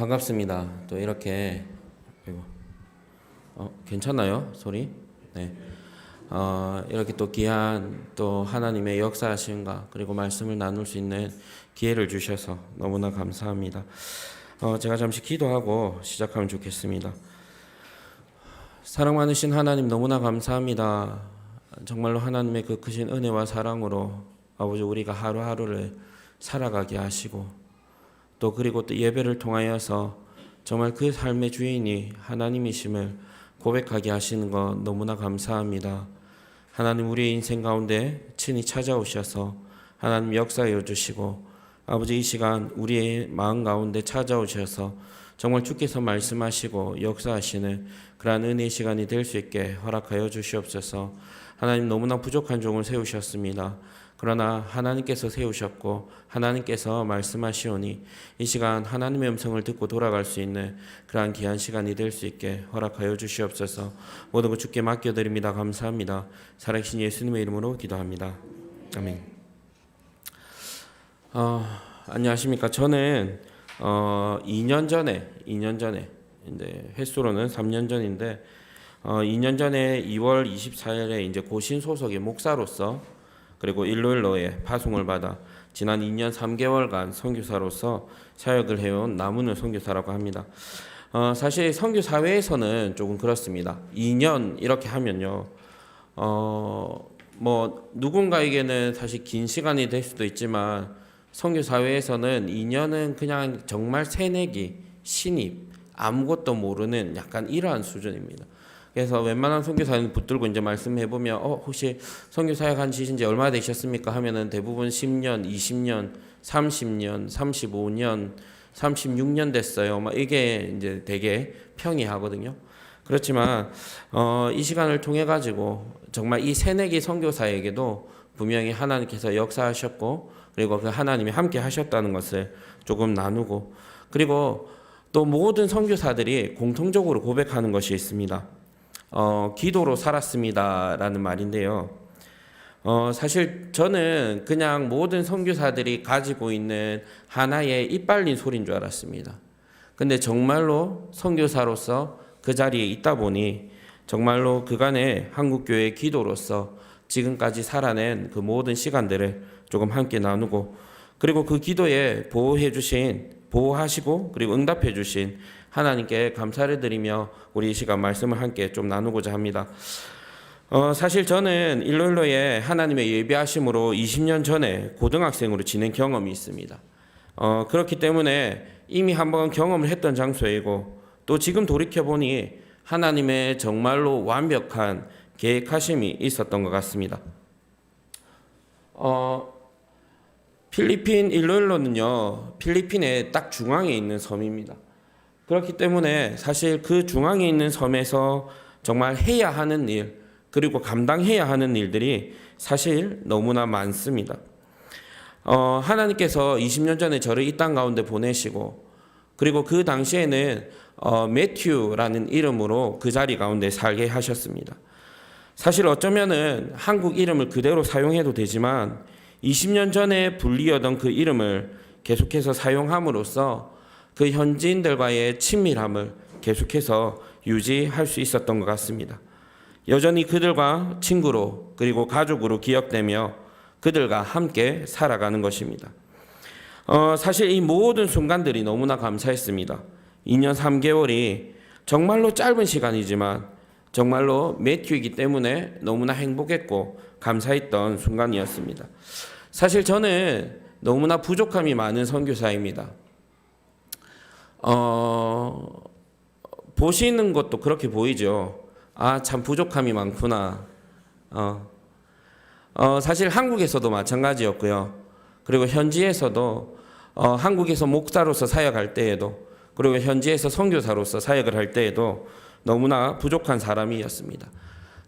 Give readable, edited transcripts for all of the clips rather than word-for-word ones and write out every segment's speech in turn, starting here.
반갑습니다. 또 이렇게 괜찮나요? 소리? 네. 이렇게 또 귀한 또 하나님의 역사하심과 그리고 말씀을 나눌 수 있는 기회를 주셔서 너무나 감사합니다. 제가 잠시 기도하고 시작하면 좋겠습니다. 사랑 많으신 하나님 너무나 감사합니다. 정말로 하나님의 그 크신 은혜와 사랑으로 아버지 우리가 하루하루를 살아가게 하시고 또 그리고 또 예배를 통하여서 정말 그 삶의 주인이 하나님이심을 고백하게 하시는 것 너무나 감사합니다. 하나님 우리의 인생 가운데 친히 찾아오셔서 하나님 역사해 주시고 아버지 이 시간 우리의 마음 가운데 찾아오셔서 정말 주께서 말씀하시고 역사하시는 그러한 은혜의 시간이 될 수 있게 허락하여 주시옵소서. 하나님 너무나 부족한 종을 세우셨습니다. 그러나 하나님께서 세우셨고 하나님께서 말씀하시오니 이 시간 하나님의 음성을 듣고 돌아갈 수 있는 그러한 귀한 시간이 될 수 있게 허락하여 주시옵소서. 모든 것 주께 맡겨드립니다. 감사합니다. 살아계신 예수님의 이름으로 기도합니다. 아멘. 안녕하십니까. 저는 2년 전에 이제 횟수로는 3년 전인데 2년 전에 2월 24일에 이제 고신 소속의 목사로서 그리고 일로일로에 파송을 받아 지난 2년 3개월간 선교사로서 사역을 해온 나문을 선교사라고 합니다. 사실 선교 사회에서는 조금 그렇습니다. 2년 이렇게 하면요, 뭐 누군가에게는 사실 긴 시간이 될 수도 있지만 선교 사회에서는 2년은 그냥 정말 새내기, 신입, 아무것도 모르는 약간 이러한 수준입니다. 그래서 웬만한 선교사는 붙들고 이제 말씀해 보면 혹시 선교 사역한 지 이제 얼마나 되셨습니까? 하면은 대부분 10년, 20년, 30년, 35년, 36년 됐어요. 막 이게 이제 되게 평이하거든요. 그렇지만 이 시간을 통해 가지고 정말 이 새내기 선교사에게도 분명히 하나님께서 역사하셨고 그리고 그 하나님이 함께 하셨다는 것을 조금 나누고 그리고 또 모든 선교사들이 공통적으로 고백하는 것이 있습니다. 기도로 살았습니다라는 말인데요. 사실 저는 그냥 모든 선교사들이 가지고 있는 하나의 이빨린 소리인 줄 알았습니다. 근데 정말로 선교사로서 그 자리에 있다 보니 정말로 그간의 한국교회의 기도로서 지금까지 살아낸 그 모든 시간들을 조금 함께 나누고 그리고 그 기도에 보호하시고 그리고 응답해 주신 하나님께 감사를 드리며 우리 이 시간 말씀을 함께 좀 나누고자 합니다. 사실 저는 일로일로에 하나님의 예비하심으로 20년 전에 고등학생으로 지낸 경험이 있습니다. 그렇기 때문에 이미 한번 경험을 했던 장소이고 또 지금 돌이켜보니 하나님의 정말로 완벽한 계획하심이 있었던 것 같습니다. 필리핀 일로일로는요, 필리핀의 딱 중앙에 있는 섬입니다. 그렇기 때문에 사실 그 중앙에 있는 섬에서 정말 해야 하는 일, 그리고 감당해야 하는 일들이 사실 너무나 많습니다. 하나님께서 20년 전에 저를 이 땅 가운데 보내시고, 그리고 그 당시에는 매튜라는 이름으로 그 자리 가운데 살게 하셨습니다. 사실 어쩌면은 한국 이름을 그대로 사용해도 되지만 20년 전에 불리었던 그 이름을 계속해서 사용함으로써 그 현지인들과의 친밀함을 계속해서 유지할 수 있었던 것 같습니다. 여전히 그들과 친구로 그리고 가족으로 기억되며 그들과 함께 살아가는 것입니다. 사실 이 모든 순간들이 너무나 감사했습니다. 2년 3개월이 정말로 짧은 시간이지만 정말로 매튜이기 때문에 너무나 행복했고 감사했던 순간이었습니다. 사실 저는 너무나 부족함이 많은 선교사입니다. 보시는 것도 그렇게 보이죠. 참 부족함이 많구나. 사실 한국에서도 마찬가지였고요. 그리고 현지에서도 한국에서 목사로서 사역할 때에도 그리고 현지에서 선교사로서 사역을 할 때에도 너무나 부족한 사람이었습니다.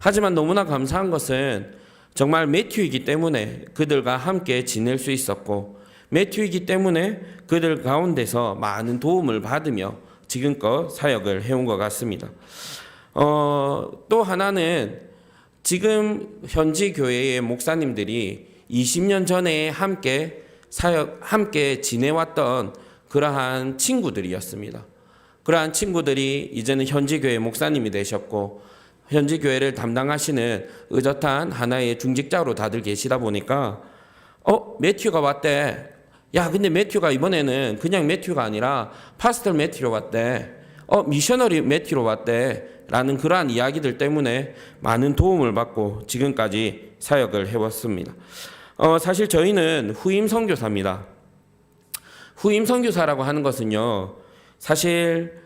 하지만 너무나 감사한 것은 정말 매튜이기 때문에 그들과 함께 지낼 수 있었고 매튜이기 때문에 그들 가운데서 많은 도움을 받으며 지금껏 사역을 해온 것 같습니다. 또 하나는 지금 현지 교회의 목사님들이 20년 전에 함께 지내왔던 그러한 친구들이었습니다. 그러한 친구들이 이제는 현지 교회 목사님이 되셨고 현지 교회를 담당하시는 의젓한 하나의 중직자로 다들 계시다 보니까 매튜가 왔대. 야, 근데 매튜가 이번에는 그냥 매튜가 아니라 파스터 매튜로 왔대. 미셔너리 매튜로 왔대. 라는 그러한 이야기들 때문에 많은 도움을 받고 지금까지 사역을 해왔습니다. 사실 저희는 후임 선교사입니다. 후임 선교사라고 하는 것은요, 사실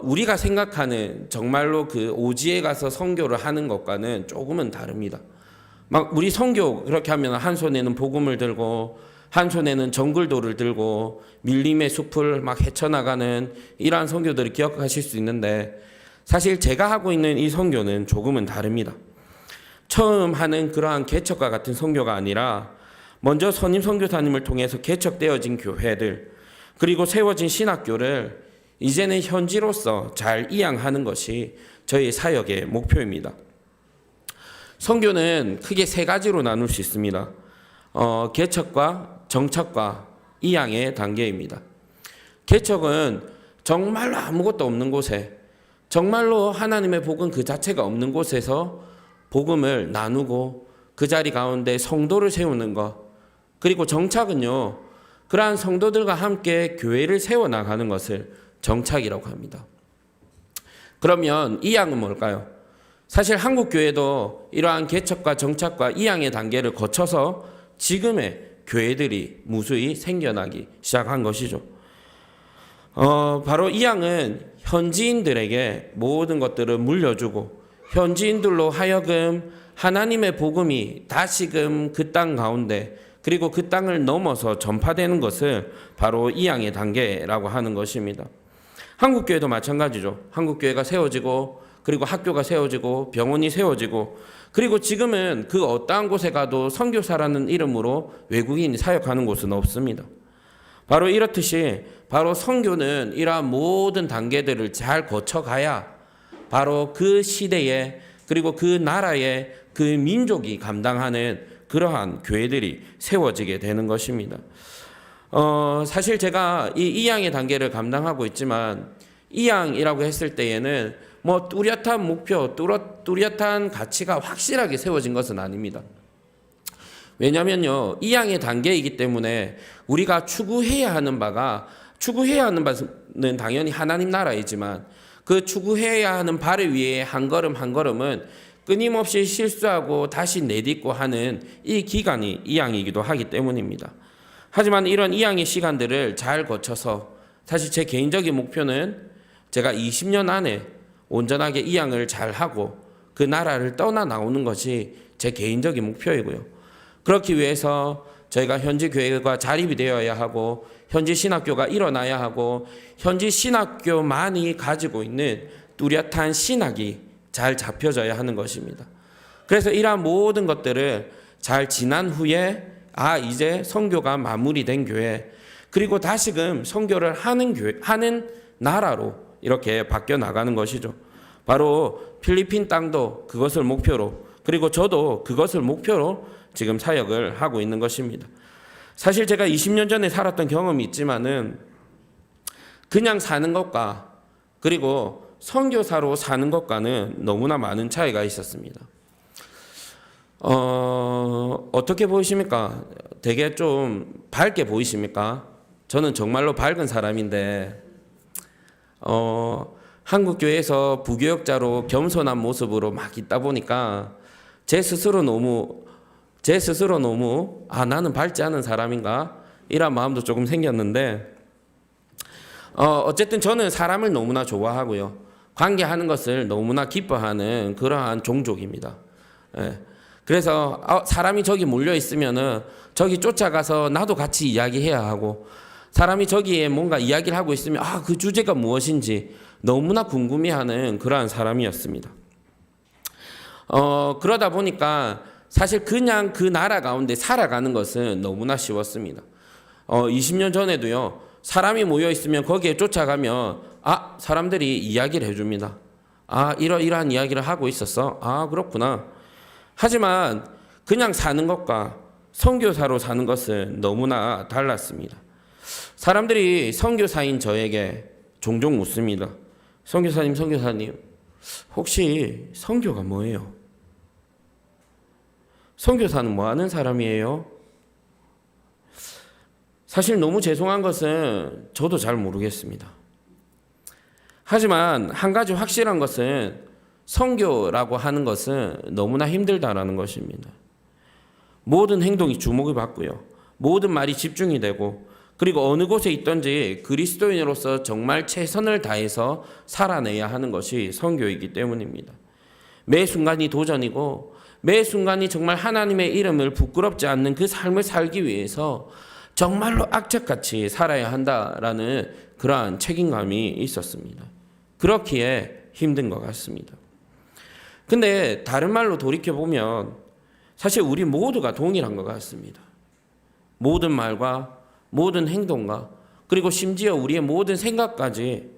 우리가 생각하는 정말로 그 오지에 가서 선교를 하는 것과는 조금은 다릅니다. 막 우리 선교 그렇게 하면 한 손에는 복음을 들고 한 손에는 정글도를 들고 밀림의 숲을 막 헤쳐나가는 이러한 선교들을 기억하실 수 있는데, 사실 제가 하고 있는 이 선교는 조금은 다릅니다. 처음 하는 그러한 개척과 같은 선교가 아니라 먼저 선임 선교사님을 통해서 개척되어진 교회들 그리고 세워진 신학교를 이제는 현지로서 잘 이양하는 것이 저희 사역의 목표입니다. 선교는 크게 세 가지로 나눌 수 있습니다. 개척과 정착과 이양의 단계입니다. 개척은 정말로 아무것도 없는 곳에, 정말로 하나님의 복음 그 자체가 없는 곳에서 복음을 나누고 그 자리 가운데 성도를 세우는 것, 그리고 정착은요, 그러한 성도들과 함께 교회를 세워나가는 것을 정착이라고 합니다. 그러면 이양은 뭘까요? 사실 한국 교회도 이러한 개척과 정착과 이양의 단계를 거쳐서 지금의 교회들이 무수히 생겨나기 시작한 것이죠. 바로 이양은 현지인들에게 모든 것들을 물려주고 현지인들로 하여금 하나님의 복음이 다시금 그 땅 가운데 그리고 그 땅을 넘어서 전파되는 것을 바로 이양의 단계라고 하는 것입니다. 한국교회도 마찬가지죠. 한국교회가 세워지고 그리고 학교가 세워지고 병원이 세워지고 그리고 지금은 그 어떠한 곳에 가도 선교사라는 이름으로 외국인이 사역하는 곳은 없습니다. 바로 이렇듯이 바로 선교는 이러한 모든 단계들을 잘 거쳐가야 바로 그 시대에 그리고 그 나라의 그 민족이 감당하는 그러한 교회들이 세워지게 되는 것입니다. 사실 제가 이 이양의 단계를 감당하고 있지만 이양이라고 했을 때에는 뭐 뚜렷한 목표, 뚜렷한 가치가 확실하게 세워진 것은 아닙니다. 왜냐면요, 이양의 단계이기 때문에 우리가 추구해야 하는 바는 당연히 하나님 나라이지만 그 추구해야 하는 바를 위해 한 걸음 한 걸음은 끊임없이 실수하고 다시 내딛고 하는 이 기간이 이양이기도 하기 때문입니다. 하지만 이런 이양의 시간들을 잘 거쳐서 사실 제 개인적인 목표는 제가 20년 안에 온전하게 이양을 잘하고 그 나라를 떠나 나오는 것이 제 개인적인 목표이고요. 그렇기 위해서 저희가 현지 교회가 자립이 되어야 하고 현지 신학교가 일어나야 하고 현지 신학교만이 가지고 있는 뚜렷한 신학이 잘 잡혀져야 하는 것입니다. 그래서 이러한 모든 것들을 잘 지난 후에 이제 선교가 마무리된 교회 그리고 다시금 선교를 하는 교회, 하는 나라로 이렇게 바뀌어 나가는 것이죠. 바로 필리핀 땅도 그것을 목표로 그리고 저도 그것을 목표로 지금 사역을 하고 있는 것입니다. 사실 제가 20년 전에 살았던 경험이 있지만은 그냥 사는 것과 그리고 선교사로 사는 것과는 너무나 많은 차이가 있었습니다. 어떻게 보이십니까? 되게 좀 밝게 보이십니까? 저는 정말로 밝은 사람인데 한국 교회에서 부교역자로 겸손한 모습으로 막 있다 보니까 제 스스로 너무 나는 밝지 않은 사람인가 이런 마음도 조금 생겼는데 어쨌든 저는 사람을 너무나 좋아하고요. 관계하는 것을 너무나 기뻐하는 그러한 종족입니다. 그래서 사람이 저기 몰려 있으면은 저기 쫓아가서 나도 같이 이야기해야 하고 사람이 저기에 뭔가 이야기를 하고 있으면 그 주제가 무엇인지 너무나 궁금해하는 그러한 사람이었습니다. 그러다 보니까 사실 그냥 그 나라 가운데 살아가는 것은 너무나 쉬웠습니다. 20년 전에도요. 사람이 모여 있으면 거기에 쫓아가면 사람들이 이야기를 해줍니다. 이러한 이야기를 하고 있었어. 그렇구나. 하지만 그냥 사는 것과 선교사로 사는 것은 너무나 달랐습니다. 사람들이 선교사인 저에게 종종 묻습니다. 선교사님, 혹시 선교가 뭐예요? 선교사는 뭐 하는 사람이에요? 사실 너무 죄송한 것은 저도 잘 모르겠습니다. 하지만 한 가지 확실한 것은 선교라고 하는 것은 너무나 힘들다라는 것입니다. 모든 행동이 주목을 받고요. 모든 말이 집중이 되고, 그리고 어느 곳에 있든지 그리스도인으로서 정말 최선을 다해서 살아내야 하는 것이 선교이기 때문입니다. 매 순간이 도전이고, 매 순간이 정말 하나님의 이름을 부끄럽지 않는 그 삶을 살기 위해서 정말로 악착같이 살아야 한다라는 그러한 책임감이 있었습니다. 그렇기에 힘든 것 같습니다. 근데 다른 말로 돌이켜보면 사실 우리 모두가 동일한 것 같습니다. 모든 말과 모든 행동과 그리고 심지어 우리의 모든 생각까지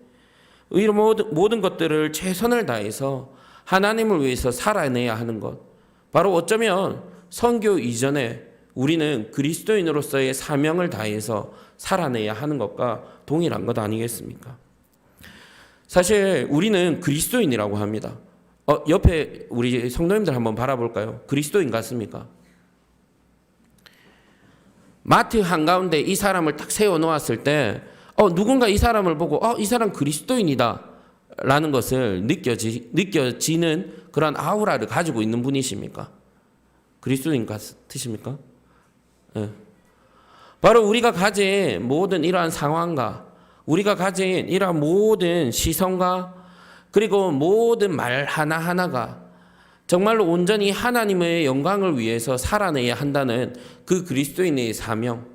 이런 모든 것들을 최선을 다해서 하나님을 위해서 살아내야 하는 것, 바로 어쩌면 선교 이전에 우리는 그리스도인으로서의 사명을 다해서 살아내야 하는 것과 동일한 것 아니겠습니까? 사실 우리는 그리스도인이라고 합니다. 옆에 우리 성도님들 한번 바라볼까요? 그리스도인 같습니까? 마트 한가운데 이 사람을 딱 세워놓았을 때 누군가 이 사람을 보고 이 사람 그리스도인이다 라는 것을 느껴지는 그런 아우라를 가지고 있는 분이십니까? 그리스도인 같으십니까? 네. 바로 우리가 가진 모든 이러한 상황과 우리가 가진 이러한 모든 시선과 그리고 모든 말 하나하나가 정말로 온전히 하나님의 영광을 위해서 살아내야 한다는 그 그리스도인의 사명,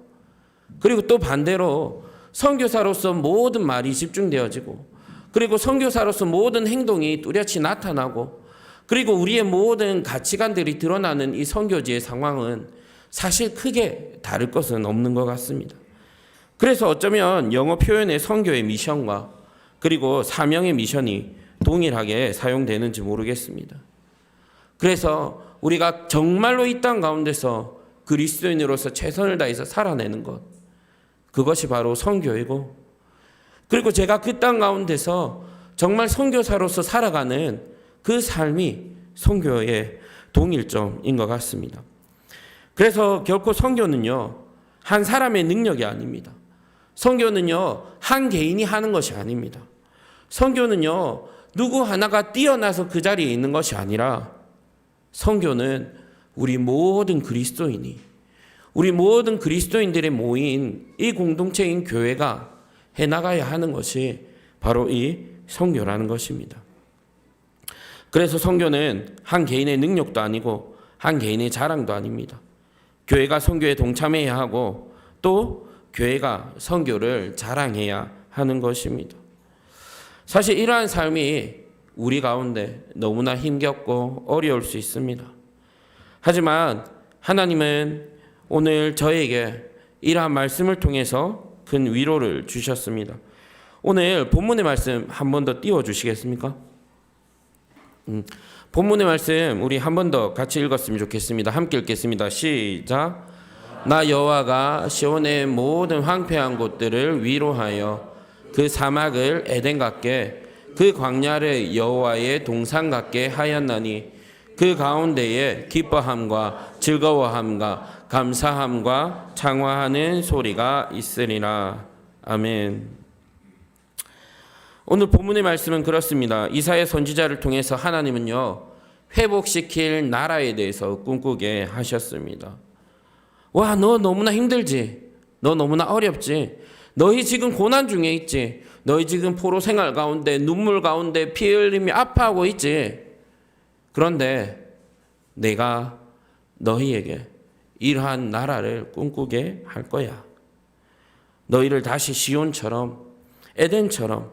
그리고 또 반대로 선교사로서 모든 말이 집중되어지고, 그리고 선교사로서 모든 행동이 뚜렷이 나타나고, 그리고 우리의 모든 가치관들이 드러나는 이 선교지의 상황은 사실 크게 다를 것은 없는 것 같습니다. 그래서 어쩌면 영어 표현의 선교의 미션과 그리고 사명의 미션이 동일하게 사용되는지 모르겠습니다. 그래서 우리가 정말로 이 땅 가운데서 그리스도인으로서 최선을 다해서 살아내는 것, 그것이 바로 선교이고, 그리고 제가 그 땅 가운데서 정말 선교사로서 살아가는 그 삶이 선교의 동일점인 것 같습니다. 그래서 결코 선교는요, 한 사람의 능력이 아닙니다. 선교는요, 한 개인이 하는 것이 아닙니다. 선교는요, 누구 하나가 뛰어나서 그 자리에 있는 것이 아니라 선교는 우리 모든 그리스도인이, 우리 모든 그리스도인들의 모인 이 공동체인 교회가 해나가야 하는 것이 바로 이 선교라는 것입니다. 그래서 선교는 한 개인의 능력도 아니고 한 개인의 자랑도 아닙니다. 교회가 선교에 동참해야 하고 또 교회가 선교를 자랑해야 하는 것입니다. 사실 이러한 삶이 우리 가운데 너무나 힘겹고 어려울 수 있습니다. 하지만 하나님은 오늘 저에게 이러한 말씀을 통해서 큰 위로를 주셨습니다. 오늘 본문의 말씀 한 번 더 띄워주시겠습니까? 본문의 말씀 우리 한 번 더 같이 읽었으면 좋겠습니다. 함께 읽겠습니다. 시작. 나 여호와가 시온의 모든 황폐한 곳들을 위로하여 그 사막을 에덴 같게 그 광야를 여호와의 동산 같게 하였나니 그 가운데에 기뻐함과 즐거워함과 감사함과 창화하는 소리가 있으리라. 아멘. 오늘 본문의 말씀은 그렇습니다. 이사야 선지자를 통해서 하나님은요, 회복시킬 나라에 대해서 꿈꾸게 하셨습니다. 와, 너 너무나 힘들지? 너 너무나 어렵지? 너희 지금 고난 중에 있지? 너희 지금 포로 생활 가운데 눈물 가운데 피 흘리며 아파하고 있지? 그런데 내가 너희에게 이러한 나라를 꿈꾸게 할 거야. 너희를 다시 시온처럼 에덴처럼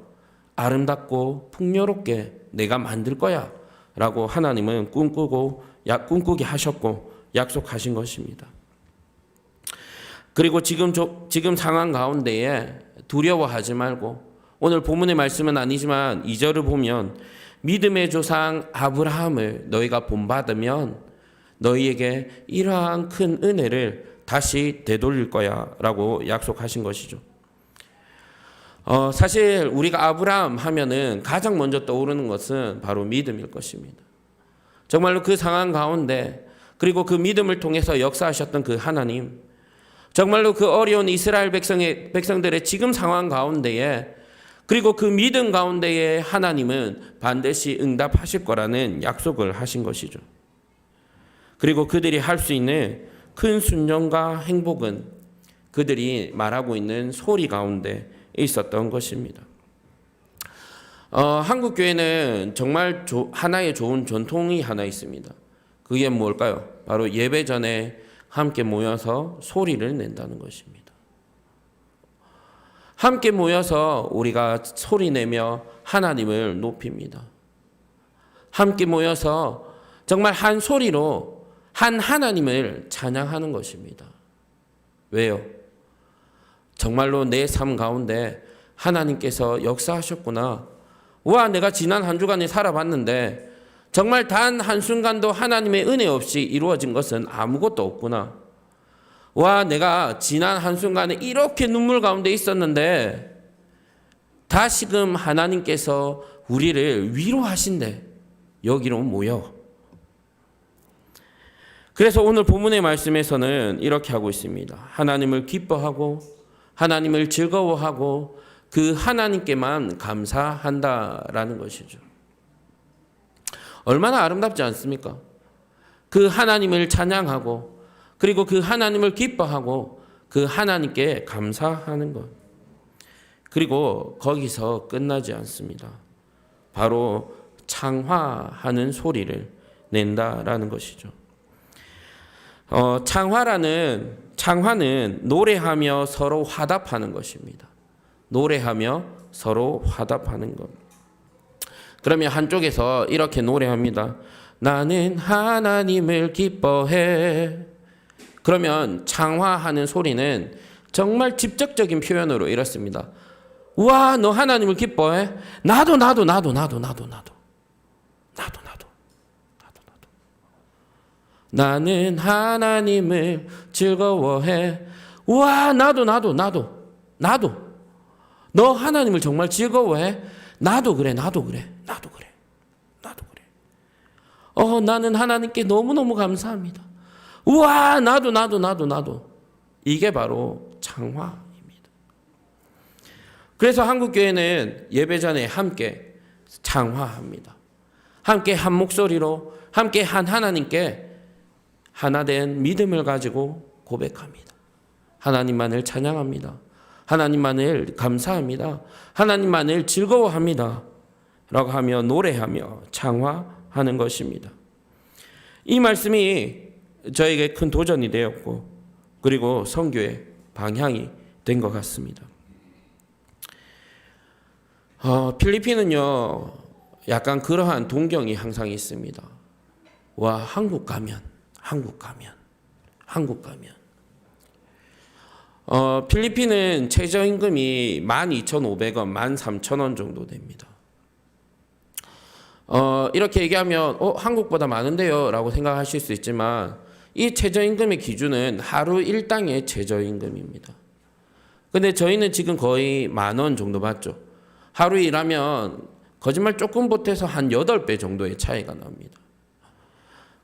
아름답고 풍요롭게 내가 만들 거야 라고 하나님은 꿈꾸게 하셨고 약속하신 것입니다. 그리고 지금 상황 가운데에 두려워하지 말고, 오늘 본문의 말씀은 아니지만 2절을 보면 믿음의 조상 아브라함을 너희가 본받으면 너희에게 이러한 큰 은혜를 다시 되돌릴 거야 라고 약속하신 것이죠. 사실 우리가 아브라함 하면은 가장 먼저 떠오르는 것은 바로 믿음일 것입니다. 정말로 그 상황 가운데 그리고 그 믿음을 통해서 역사하셨던 그 하나님, 정말로 그 어려운 이스라엘 백성들의 지금 상황 가운데에 그리고 그 믿음 가운데에 하나님은 반드시 응답하실 거라는 약속을 하신 것이죠. 그리고 그들이 할 수 있는 큰 순종과 행복은 그들이 말하고 있는 소리 가운데 있었던 것입니다. 한국 교회는 정말 하나의 좋은 전통이 하나 있습니다. 그게 뭘까요? 바로 예배 전에 함께 모여서 소리를 낸다는 것입니다. 함께 모여서 우리가 소리 내며 하나님을 높입니다. 함께 모여서 정말 한 소리로 한 하나님을 찬양하는 것입니다. 왜요? 정말로 내 삶 가운데 하나님께서 역사하셨구나. 와, 내가 지난 한 주간에 살아봤는데 정말 단 한순간도 하나님의 은혜 없이 이루어진 것은 아무것도 없구나. 와, 내가 지난 한순간에 이렇게 눈물 가운데 있었는데 다시금 하나님께서 우리를 위로하신대. 여기로 모여. 그래서 오늘 본문의 말씀에서는 이렇게 하고 있습니다. 하나님을 기뻐하고 하나님을 즐거워하고 그 하나님께만 감사한다라는 것이죠. 얼마나 아름답지 않습니까? 그 하나님을 찬양하고 그리고 그 하나님을 기뻐하고 그 하나님께 감사하는 것. 그리고 거기서 끝나지 않습니다. 바로 창화하는 소리를 낸다라는 것이죠. 창화는 노래하며 서로 화답하는 것입니다. 노래하며 서로 화답하는 것. 그러면 한쪽에서 이렇게 노래합니다. 나는 하나님을 기뻐해. 그러면 창화하는 소리는 정말 직접적인 표현으로 이렇습니다. 우와, 너 하나님을 기뻐해? 나도. 나는 하나님을 즐거워해. 우와, 나도. 너 하나님을 정말 즐거워해? 나도 그래. 나는 하나님께 너무너무 감사합니다. 우와, 나도. 이게 바로 창화입니다. 그래서 한국교회는 예배 전에 함께 창화합니다. 함께 한 목소리로 함께 한 하나님께 하나된 믿음을 가지고 고백합니다. 하나님만을 찬양합니다. 하나님만을 감사합니다. 하나님만을 즐거워합니다. 라고 하며 노래하며 창화하는 것입니다. 이 말씀이 저에게 큰 도전이 되었고 그리고 선교의 방향이 된 것 같습니다. 필리핀은요 약간 그러한 동경이 항상 있습니다. 와, 한국 가면 필리핀은 최저임금이 12,500원, 13,000원 정도 됩니다. 이렇게 얘기하면 한국보다 많은데요 라고 생각하실 수 있지만 이 최저임금의 기준은 하루 일당의 최저임금입니다. 근데 저희는 지금 거의 10,000원 정도 받죠. 하루 일하면 거짓말 조금 보태서 한 8배 정도의 차이가 납니다.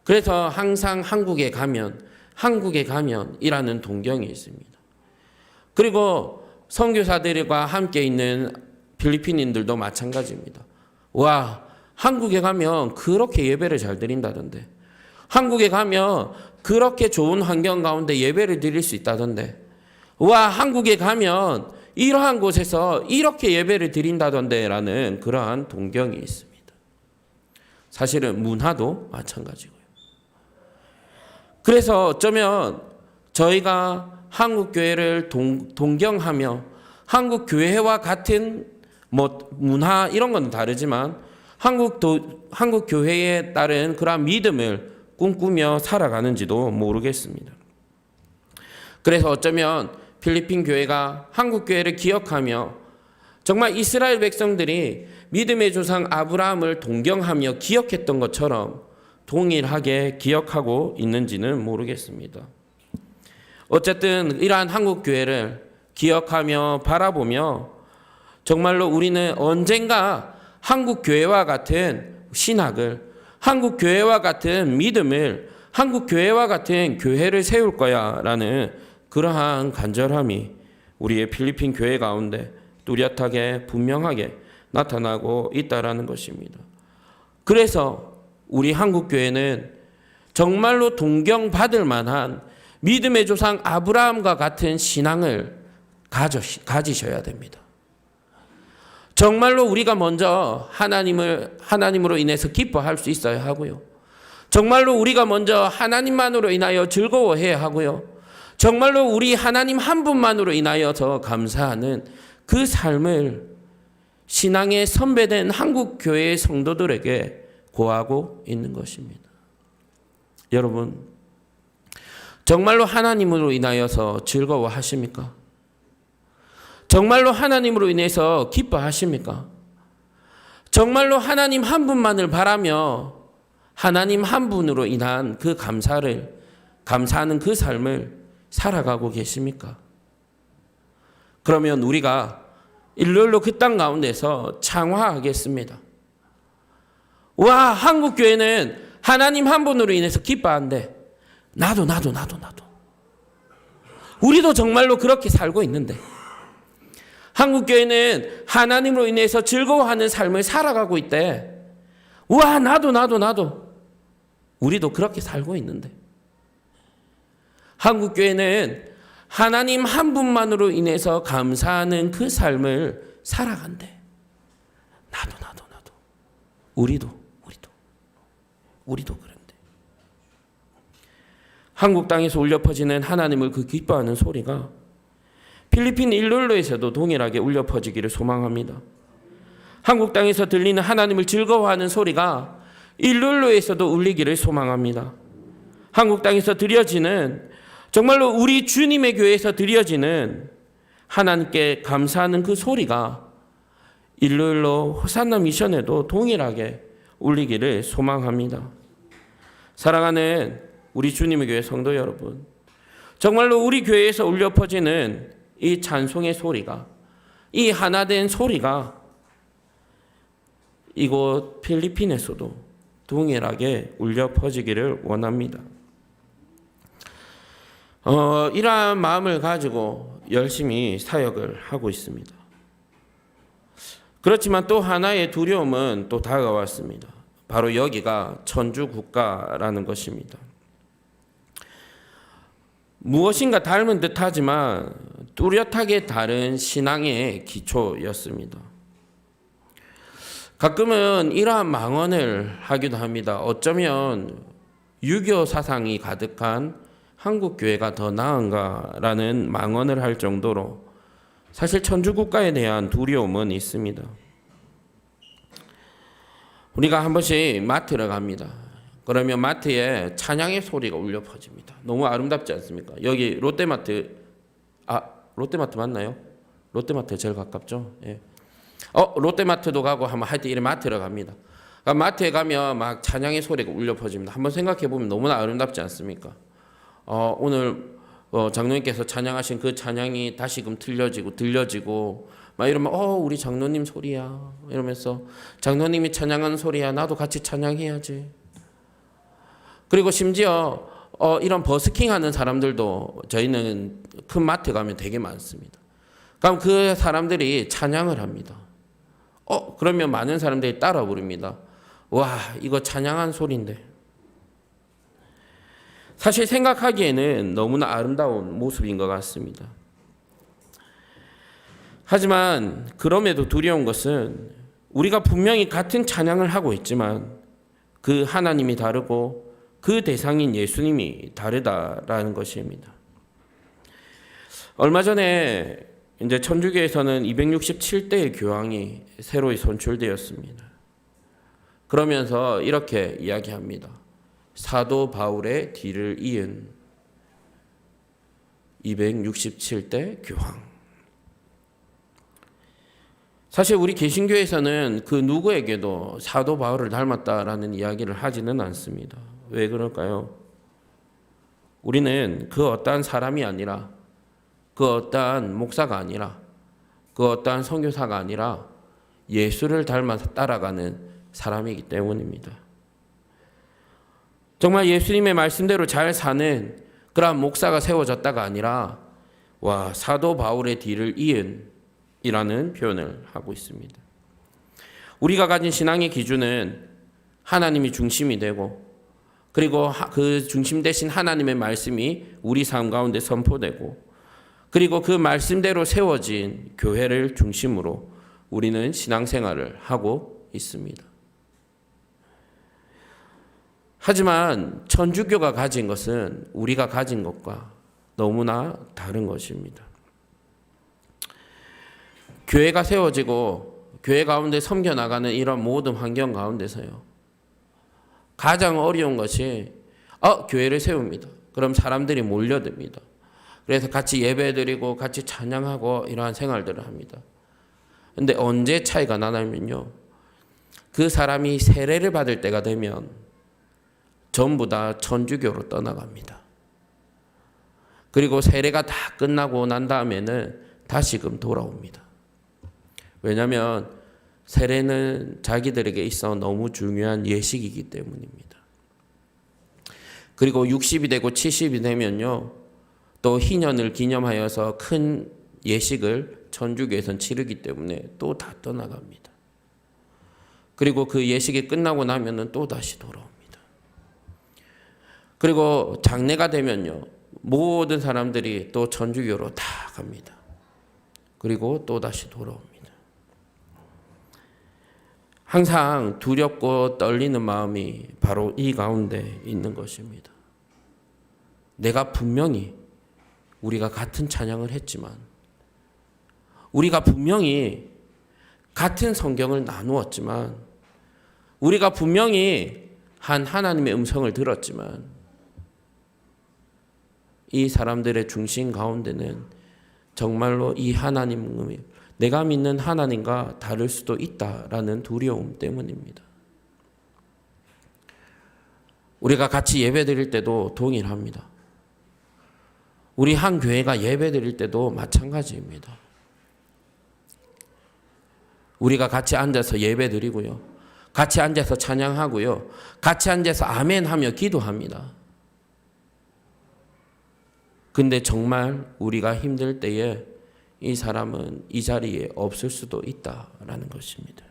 그래서 항상 한국에 가면 이라는 동경이 있습니다. 그리고 선교사들과 함께 있는 필리핀인들도 마찬가지입니다. 와, 한국에 가면 그렇게 예배를 잘 드린다던데. 한국에 가면 그렇게 좋은 환경 가운데 예배를 드릴 수 있다던데. 와, 한국에 가면 이러한 곳에서 이렇게 예배를 드린다던데 라는 그러한 동경이 있습니다. 사실은 문화도 마찬가지고요. 그래서 어쩌면 저희가 한국 교회를 동경하며 한국 교회와 같은 문화 이런 건 다르지만 한국 교회에 따른 그러한 믿음을 꿈꾸며 살아가는지도 모르겠습니다. 그래서 어쩌면 필리핀 교회가 한국 교회를 기억하며 정말 이스라엘 백성들이 믿음의 조상 아브라함을 동경하며 기억했던 것처럼 동일하게 기억하고 있는지는 모르겠습니다. 어쨌든 이러한 한국 교회를 기억하며 바라보며 정말로 우리는 언젠가 한국 교회와 같은 신학을, 한국 교회와 같은 믿음을, 한국 교회와 같은 교회를 세울 거야라는 그러한 간절함이 우리의 필리핀 교회 가운데 뚜렷하게 분명하게 나타나고 있다라는 것입니다. 그래서 우리 한국 교회는 정말로 동경받을 만한 믿음의 조상 아브라함과 같은 신앙을 가지셔야 됩니다. 정말로 우리가 먼저 하나님으로 인해서 기뻐할 수 있어야 하고요. 정말로 우리가 먼저 하나님만으로 인하여 즐거워해야 하고요. 정말로 우리 하나님 한 분만으로 인하여서 감사하는 그 삶을 신앙의 선배된 한국 교회의 성도들에게 고하고 있는 것입니다. 여러분, 정말로 하나님으로 인하여서 즐거워하십니까? 정말로 하나님으로 인해서 기뻐하십니까? 정말로 하나님 한 분만을 바라며 하나님 한 분으로 인한 그 감사하는 그 삶을 살아가고 계십니까? 그러면 우리가 일렬로 그 땅 가운데서 창화하겠습니다. 와, 한국 교회는 하나님 한 분으로 인해서 기뻐한대. 나도. 우리도 정말로 그렇게 살고 있는데. 한국 교회는 하나님으로 인해서 즐거워하는 삶을 살아가고 있대. 와, 나도. 우리도 그렇게 살고 있는데. 한국 교회는 하나님 한 분만으로 인해서 감사하는 그 삶을 살아간대. 나도. 우리도 그런데. 한국 땅에서 울려 퍼지는 하나님을 그 기뻐하는 소리가 필리핀 일룰로에서도 동일하게 울려 퍼지기를 소망합니다. 한국 땅에서 들리는 하나님을 즐거워하는 소리가 일룰로에서도 울리기를 소망합니다. 한국 땅에서 드려지는, 정말로 우리 주님의 교회에서 드려지는 하나님께 감사하는 그 소리가 일룰로 호산나 미션에도 동일하게 울리기를 소망합니다. 사랑하는 우리 주님의 교회 성도 여러분, 정말로 우리 교회에서 울려 퍼지는 이 찬송의 소리가, 이 하나된 소리가 이곳 필리핀에서도 동일하게 울려 퍼지기를 원합니다. 이러한 마음을 가지고 열심히 사역을 하고 있습니다. 그렇지만 또 하나의 두려움은 또 다가왔습니다. 바로 여기가 천주 국가라는 것입니다. 무엇인가 닮은 듯하지만 뚜렷하게 다른 신앙의 기초였습니다. 가끔은 이러한 망언을 하기도 합니다. 어쩌면 유교 사상이 가득한 한국 교회가 더 나은가라는 망언을 할 정도로 사실 천주국가에 대한 두려움은 있습니다. 우리가 한 번씩 마트를 갑니다. 그러면 마트에 찬양의 소리가 울려 퍼집니다. 너무 아름답지 않습니까? 여기 롯데마트 맞나요? 롯데마트 제일 가깝죠? 예. 롯데마트도 가고 하여튼 이런 마트를 갑니다. 그러니까 마트에 가면 막 찬양의 소리가 울려 퍼집니다. 한번 생각해 보면 너무나 아름답지 않습니까? 오늘 장로님께서 찬양하신 그 찬양이 다시금 들려지고 막 이러면 우리 장로님 소리야 이러면서 장로님이 찬양하는 소리야 나도 같이 찬양해야지. 그리고 심지어 이런 버스킹 하는 사람들도 저희는 큰 마트 가면 되게 많습니다. 그럼 그 사람들이 찬양을 합니다. 그러면 많은 사람들이 따라 부릅니다. 와, 이거 찬양한 소리인데. 사실 생각하기에는 너무나 아름다운 모습인 것 같습니다. 하지만 그럼에도 두려운 것은 우리가 분명히 같은 찬양을 하고 있지만 그 하나님이 다르고 그 대상인 예수님이 다르다라는 것입니다. 얼마 전에 이제 천주교에서는 267대의 교황이 새로 선출되었습니다. 그러면서 이렇게 이야기합니다. 사도 바울의 뒤를 이은 267대 교황. 사실 우리 개신교에서는 그 누구에게도 사도 바울을 닮았다라는 이야기를 하지는 않습니다. 왜 그럴까요? 우리는 그 어떠한 사람이 아니라 그 어떠한 목사가 아니라 그 어떠한 선교사가 아니라 예수를 닮아서 따라가는 사람이기 때문입니다. 정말 예수님의 말씀대로 잘 사는 그러한 목사가 세워졌다가 아니라 사도 바울의 뒤를 이은 이라는 표현을 하고 있습니다. 우리가 가진 신앙의 기준은 하나님이 중심이 되고, 그리고 그 중심 대신 하나님의 말씀이 우리 삶 가운데 선포되고, 그리고 그 말씀대로 세워진 교회를 중심으로 우리는 신앙생활을 하고 있습니다. 하지만 천주교가 가진 것은 우리가 가진 것과 너무나 다른 것입니다. 교회가 세워지고 교회 가운데 섬겨나가는 이런 모든 환경 가운데서요, 가장 어려운 것이 교회를 세웁니다. 그럼 사람들이 몰려듭니다. 그래서 같이 예배드리고 같이 찬양하고 이러한 생활들을 합니다. 근데 언제 차이가 나냐면요, 그 사람이 세례를 받을 때가 되면 전부 다 천주교로 떠나갑니다. 그리고 세례가 다 끝나고 난 다음에는 다시금 돌아옵니다. 왜냐하면 세례는 자기들에게 있어 너무 중요한 예식이기 때문입니다. 그리고 60이 되고 70이 되면요, 또 희년을 기념하여서 큰 예식을 천주교에서는 치르기 때문에 또 다 떠나갑니다. 그리고 그 예식이 끝나고 나면은 또 다시 돌아옵니다. 그리고 장례가 되면요, 모든 사람들이 또 천주교로 다 갑니다. 그리고 또 다시 돌아옵니다. 항상 두렵고 떨리는 마음이 바로 이 가운데 있는 것입니다. 내가 분명히 우리가 같은 찬양을 했지만, 우리가 분명히 같은 성경을 나누었지만, 우리가 분명히 한 하나님의 음성을 들었지만, 이 사람들의 중심 가운데는 정말로 이 하나님이 내가 믿는 하나님과 다를 수도 있다라는 두려움 때문입니다. 우리가 같이 예배드릴 때도 동일합니다. 우리 한 교회가 예배드릴 때도 마찬가지입니다. 우리가 같이 앉아서 예배드리고요, 같이 앉아서 찬양하고요, 같이 앉아서 아멘하며 기도합니다. 근데 정말 우리가 힘들 때에 이 사람은 이 자리에 없을 수도 있다라는 것입니다.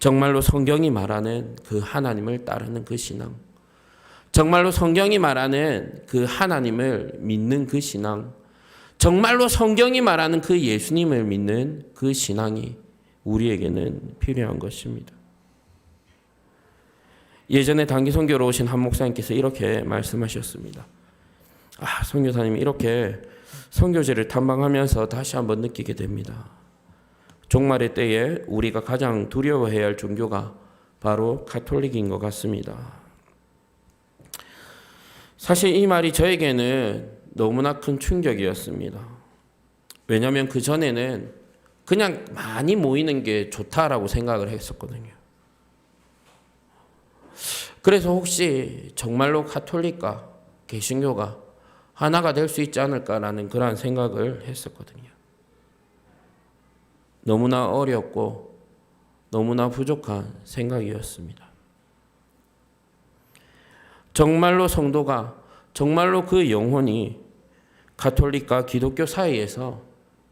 정말로 성경이 말하는 그 하나님을 따르는 그 신앙, 정말로 성경이 말하는 그 하나님을 믿는 그 신앙, 정말로 성경이 말하는 그 예수님을 믿는 그 신앙이 우리에게는 필요한 것입니다. 예전에 단기 선교로 오신 한 목사님께서 이렇게 말씀하셨습니다. 선교사님이 이렇게 선교제를 탐방하면서 다시 한번 느끼게 됩니다. 종말의 때에 우리가 가장 두려워해야 할 종교가 바로 가톨릭인 것 같습니다. 사실 이 말이 저에게는 너무나 큰 충격이었습니다. 왜냐하면 그 전에는 그냥 많이 모이는 게 좋다라고 생각을 했었거든요. 그래서 혹시 정말로 가톨릭과 개신교가 하나가 될 수 있지 않을까라는 그런 생각을 했었거든요. 너무나 어렵고 너무나 부족한 생각이었습니다. 정말로 성도가, 정말로 그 영혼이 가톨릭과 기독교 사이에서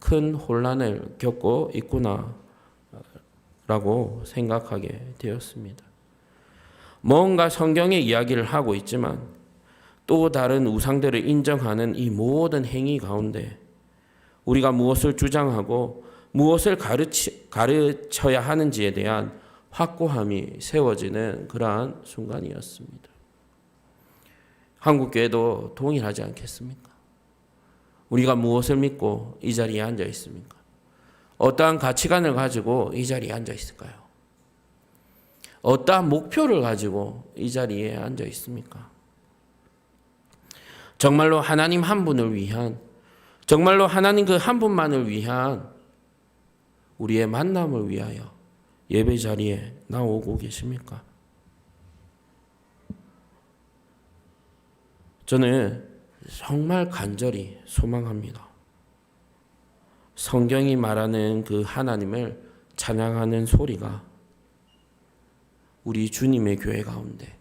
큰 혼란을 겪고 있구나 라고 생각하게 되었습니다. 뭔가 성경의 이야기를 하고 있지만 또 다른 우상들을 인정하는 이 모든 행위 가운데 우리가 무엇을 주장하고 무엇을 가르쳐야 하는지에 대한 확고함이 세워지는 그러한 순간이었습니다. 한국교회도 동일하지 않겠습니까? 우리가 무엇을 믿고 이 자리에 앉아 있습니까? 어떠한 가치관을 가지고 이 자리에 앉아 있을까요? 어떠한 목표를 가지고 이 자리에 앉아 있습니까? 정말로 하나님 한 분을 위한, 정말로 하나님 그 한 분만을 위한 우리의 만남을 위하여 예배 자리에 나오고 계십니까? 저는 정말 간절히 소망합니다. 성경이 말하는 그 하나님을 찬양하는 소리가 우리 주님의 교회 가운데,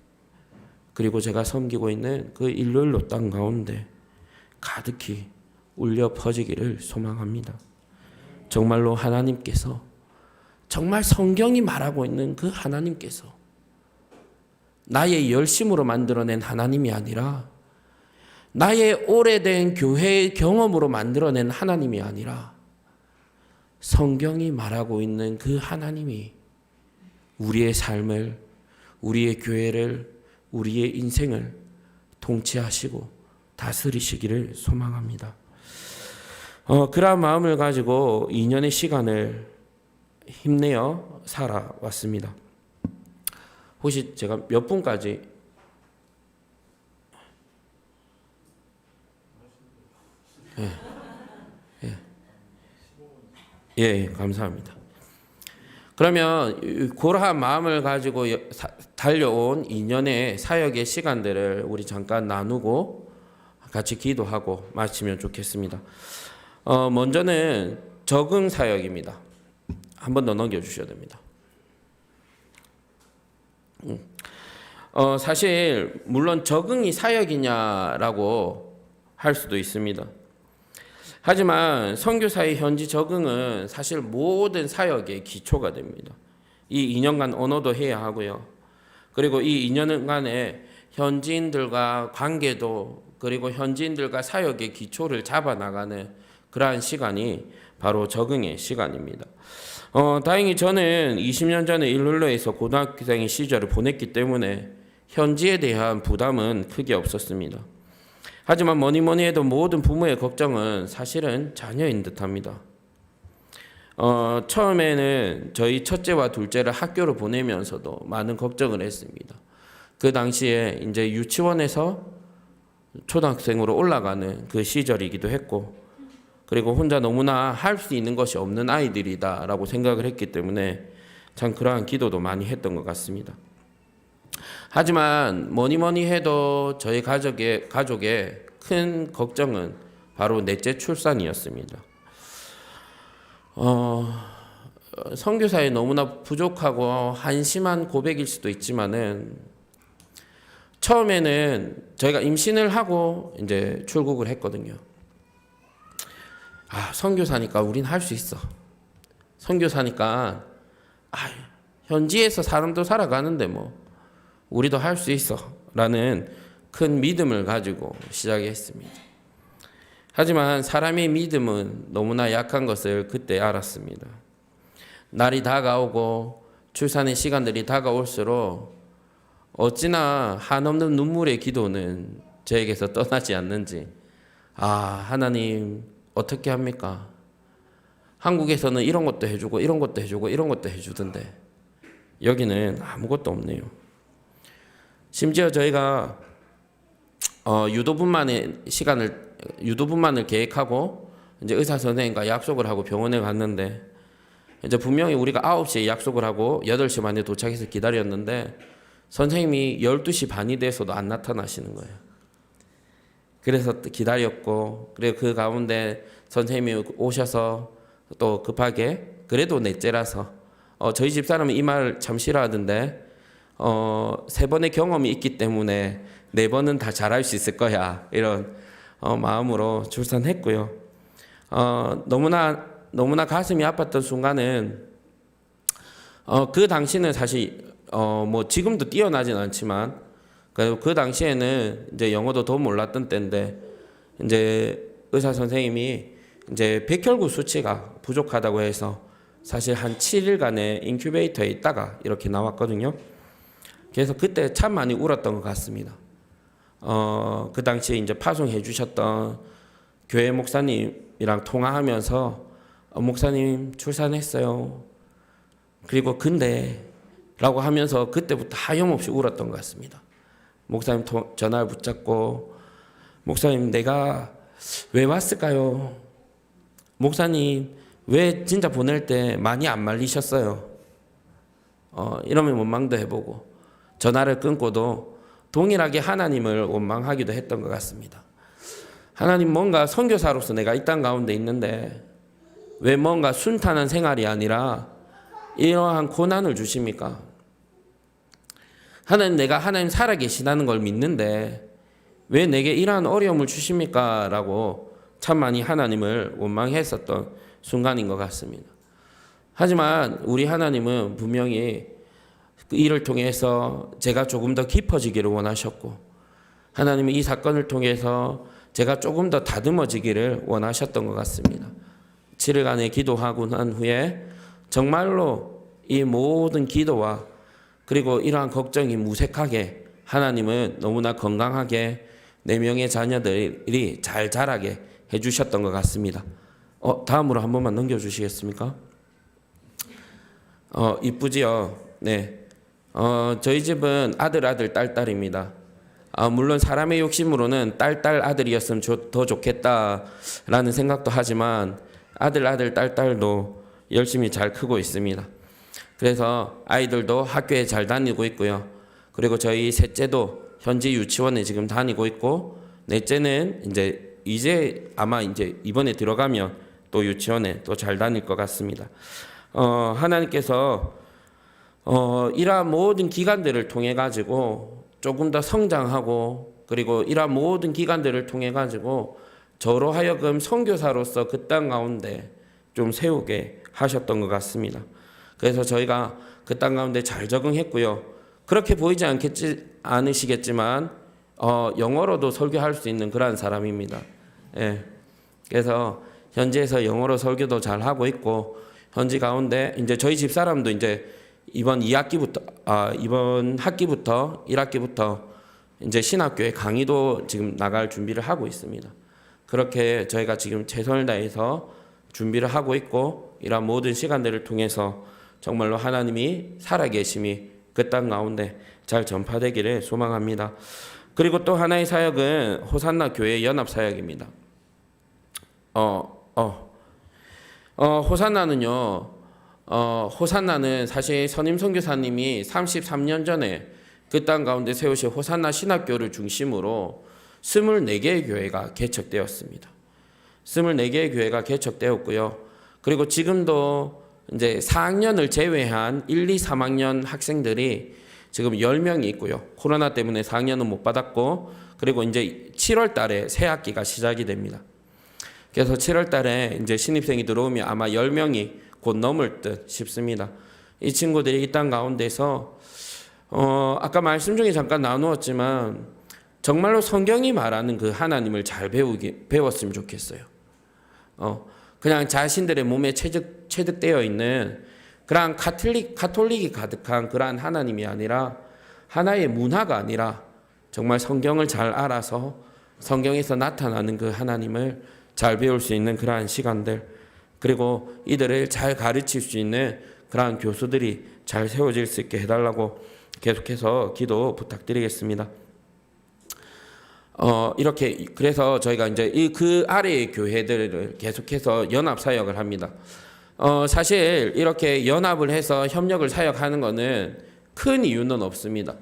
그리고 제가 섬기고 있는 그 일요일로 땅 가운데 가득히 울려 퍼지기를 소망합니다. 정말로 하나님께서, 정말 성경이 말하고 있는 그 하나님께서 나의 열심으로 만들어낸 하나님이 아니라, 나의 오래된 교회의 경험으로 만들어낸 하나님이 아니라, 성경이 말하고 있는 그 하나님이 우리의 삶을, 우리의 교회를, 우리의 인생을 통치하시고 다스리시기를 소망합니다. 그러한 마음을 가지고 2년의 시간을 힘내어 살아왔습니다. 혹시 제가 몇 분까지? 예, 감사합니다. 그러면 그러한 마음을 가지고 달려온 2년의 사역의 시간들을 우리 잠깐 나누고 같이 기도하고 마치면 좋겠습니다. 먼저는 적응 사역입니다. 한 번 더 넘겨주셔야 됩니다. 사실 물론 적응이 사역이냐라고 할 수도 있습니다. 하지만 선교사의 현지 적응은 사실 모든 사역의 기초가 됩니다. 이 2년간 언어도 해야 하고요. 그리고 이 2년간의 현지인들과 관계도, 그리고 현지인들과 사역의 기초를 잡아나가는 그러한 시간이 바로 적응의 시간입니다. 다행히 저는 20년 전에 일룰로에서 고등학생의 시절을 보냈기 때문에 현지에 대한 부담은 크게 없었습니다. 하지만 뭐니 해도 모든 부모의 걱정은 사실은 자녀인 듯합니다. 처음에는 저희 첫째와 둘째를 학교로 보내면서도 많은 걱정을 했습니다. 그 당시에 이제 유치원에서 초등학생으로 올라가는 그 시절이기도 했고, 그리고 혼자 너무나 할 수 있는 것이 없는 아이들이다라고 생각을 했기 때문에 참 그러한 기도도 많이 했던 것 같습니다. 하지만 뭐니 해도 저희 가족의 큰 걱정은 바로 넷째 출산이었습니다. 선교사에 너무나 부족하고 한심한 고백일 수도 있지만은, 처음에는 저희가 임신을 하고 이제 출국을 했거든요. 선교사니까 우린 할 수 있어. 선교사니까 현지에서 사람도 살아가는데 뭐 우리도 할 수 있어 라는 큰 믿음을 가지고 시작했습니다. 하지만 사람의 믿음은 너무나 약한 것을 그때 알았습니다. 날이 다가오고 출산의 시간들이 다가올수록 어찌나 한없는 눈물의 기도는 저에게서 떠나지 않는지, 하나님 어떻게 합니까? 한국에서는 이런 것도 해주고 이런 것도 해주고 이런 것도 해주던데 여기는 아무것도 없네요. 심지어 저희가 유도분만을 계획하고 이제 의사 선생님과 약속을 하고 병원에 갔는데, 이제 분명히 우리가 9시에 약속을 하고 8시 반에 도착해서 기다렸는데 선생님이 12시 반이 돼서도 안 나타나시는 거예요. 그래서 기다렸고, 그리고 그 가운데 선생님이 오셔서 또 급하게, 그래도 넷째라서 저희 집사람은 이 말 참 싫어하던데 3번의 경험이 있기 때문에 4번은 다 잘할 수 있을 거야, 이런 마음으로 출산했고요. 너무나 가슴이 아팠던 순간은 그 당시는 사실 뭐 지금도 뛰어나진 않지만 그 당시에는 이제 영어도 더 몰랐던 때인데, 이제 의사 선생님이 이제 백혈구 수치가 부족하다고 해서 사실 한 7일간의 인큐베이터에 있다가 이렇게 나왔거든요. 그래서 그때 참 많이 울었던 것 같습니다. 그 당시에 이제 파송해 주셨던 교회 목사님이랑 통화하면서 목사님 출산했어요. 그리고 근데 라고 하면서 그때부터 하염없이 울었던 것 같습니다. 목사님 전화를 붙잡고, 목사님 내가 왜 왔을까요? 목사님 왜 진짜 보낼 때 많이 안 말리셨어요? 이러면 원망도 해보고, 전화를 끊고도 동일하게 하나님을 원망하기도 했던 것 같습니다. 하나님, 뭔가 선교사로서 내가 이 땅 가운데 있는데 왜 뭔가 순탄한 생활이 아니라 이러한 고난을 주십니까? 하나님, 내가 하나님 살아계시다는 걸 믿는데 왜 내게 이러한 어려움을 주십니까? 라고 참 많이 하나님을 원망했었던 순간인 것 같습니다. 하지만 우리 하나님은 분명히 이를 통해서 제가 조금 더 깊어지기를 원하셨고, 하나님은 이 사건을 통해서 제가 조금 더 다듬어지기를 원하셨던 것 같습니다. 7일간의 기도하고 난 후에 정말로 이 모든 기도와 그리고 이러한 걱정이 무색하게 하나님은 너무나 건강하게 4명의 자녀들이 잘 자라게 해주셨던 것 같습니다. 다음으로 한 번만 넘겨주시겠습니까? 이쁘지요? 네. 저희 집은 아들, 딸입니다. 물론 사람의 욕심으로는 딸, 아들이었으면 더 좋겠다라는 생각도 하지만 아들, 딸도 열심히 잘 크고 있습니다. 그래서 아이들도 학교에 잘 다니고 있고요. 그리고 저희 셋째도 현지 유치원에 지금 다니고 있고, 넷째는 이제 아마 이번에 들어가면 또 유치원에 또 잘 다닐 것 같습니다. 하나님께서 이러한 모든 기간들을 통해 가지고 조금 더 성장하고, 그리고 이러한 모든 기간들을 통해 가지고 저로 하여금 선교사로서 그 땅 가운데 좀 세우게 하셨던 것 같습니다. 그래서 저희가 그 땅 가운데 잘 적응했고요. 그렇게 보이지 않으시겠지만 영어로도 설교할 수 있는 그런 사람입니다. 예. 그래서 현지에서 영어로 설교도 잘 하고 있고, 현지 가운데 저희 집 사람도 이번 1학기부터 신학교에 강의도 지금 나갈 준비를 하고 있습니다. 그렇게 저희가 지금 최선을 다해서 준비를 하고 있고, 이러한 모든 시간들을 통해서 정말로 하나님이 살아계심이 그 땅 가운데 잘 전파되기를 소망합니다. 그리고 또 하나의 사역은 호산나 교회 연합 사역입니다. 호산나는 사실 선임 선교사님이 33년 전에 그 땅 가운데 세우신 호산나 신학교를 중심으로 24개의 교회가 개척되었습니다. 24개의 교회가 개척되었고요. 그리고 지금도 4학년을 제외한 1, 2, 3학년 학생들이 지금 10명이 있고요. 코로나 때문에 4학년은 못 받았고, 그리고 7월 달에 새 학기가 시작이 됩니다. 그래서 7월 달에 신입생이 들어오면 아마 10명이 곧 넘을 듯 싶습니다. 이 친구들이 이 땅 가운데서 아까 말씀 중에 잠깐 나누었지만 정말로 성경이 말하는 그 하나님을 잘 배웠으면 좋겠어요. 그냥 자신들의 몸에 체득되어 있는 그러한 가톨릭이 가득한 그러한 하나님이 아니라, 하나의 문화가 아니라 정말 성경을 잘 알아서 성경에서 나타나는 그 하나님을 잘 배울 수 있는 그러한 시간들, 그리고 이들을 잘 가르칠 수 있는 그러한 교수들이 잘 세워질 수 있게 해달라고 계속해서 기도 부탁드리겠습니다. 이렇게 그래서 저희가 그 아래의 교회들을 계속해서 연합 사역을 합니다. 사실 이렇게 연합을 해서 협력을 사역하는 것은 큰 이유는 없습니다.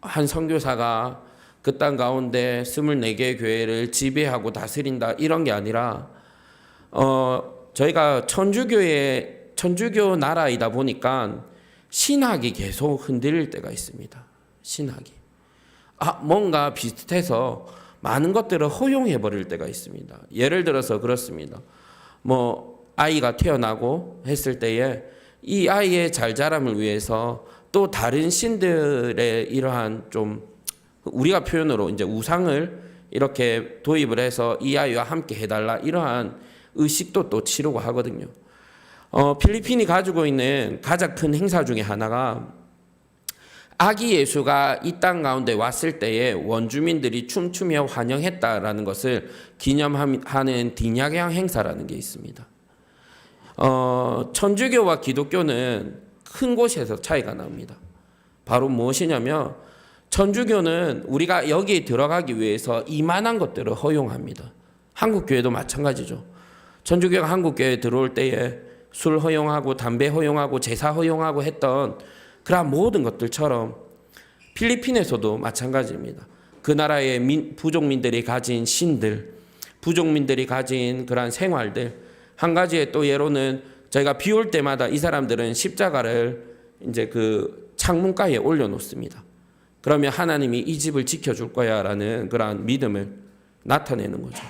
한 선교사가 그 땅 가운데 24개의 교회를 지배하고 다스린다 이런 게 아니라, 저희가 천주교 나라이다 보니까 신학이 계속 흔들릴 때가 있습니다. 신학이. 뭔가 비슷해서 많은 것들을 허용해 버릴 때가 있습니다. 예를 들어서 그렇습니다. 아이가 태어나고 했을 때에 이 아이의 잘 자람을 위해서 또 다른 신들의 이러한 좀 우리가 표현으로 우상을 이렇게 도입을 해서 이 아이와 함께 해달라 이러한 의식도 또 치르고 하거든요. 필리핀이 가지고 있는 가장 큰 행사 중에 하나가 아기 예수가 이 땅 가운데 왔을 때에 원주민들이 춤추며 환영했다라는 것을 기념하는 디냐양 행사라는 게 있습니다. 천주교와 기독교는 큰 곳에서 차이가 납니다. 바로 무엇이냐면 천주교는 우리가 여기에 들어가기 위해서 이만한 것들을 허용합니다. 한국교회도 마찬가지죠. 천주교가 한국교회에 들어올 때에 술 허용하고 담배 허용하고 제사 허용하고 했던 그러한 모든 것들처럼 필리핀에서도 마찬가지입니다. 그 나라의 부족민들이 가진 신들, 부족민들이 가진 그러한 생활들, 한 가지의 또 예로는 저희가 비 올 때마다 이 사람들은 십자가를 이제 그 창문가에 올려놓습니다. 그러면 하나님이 이 집을 지켜줄 거야라는 그러한 믿음을 나타내는 거죠.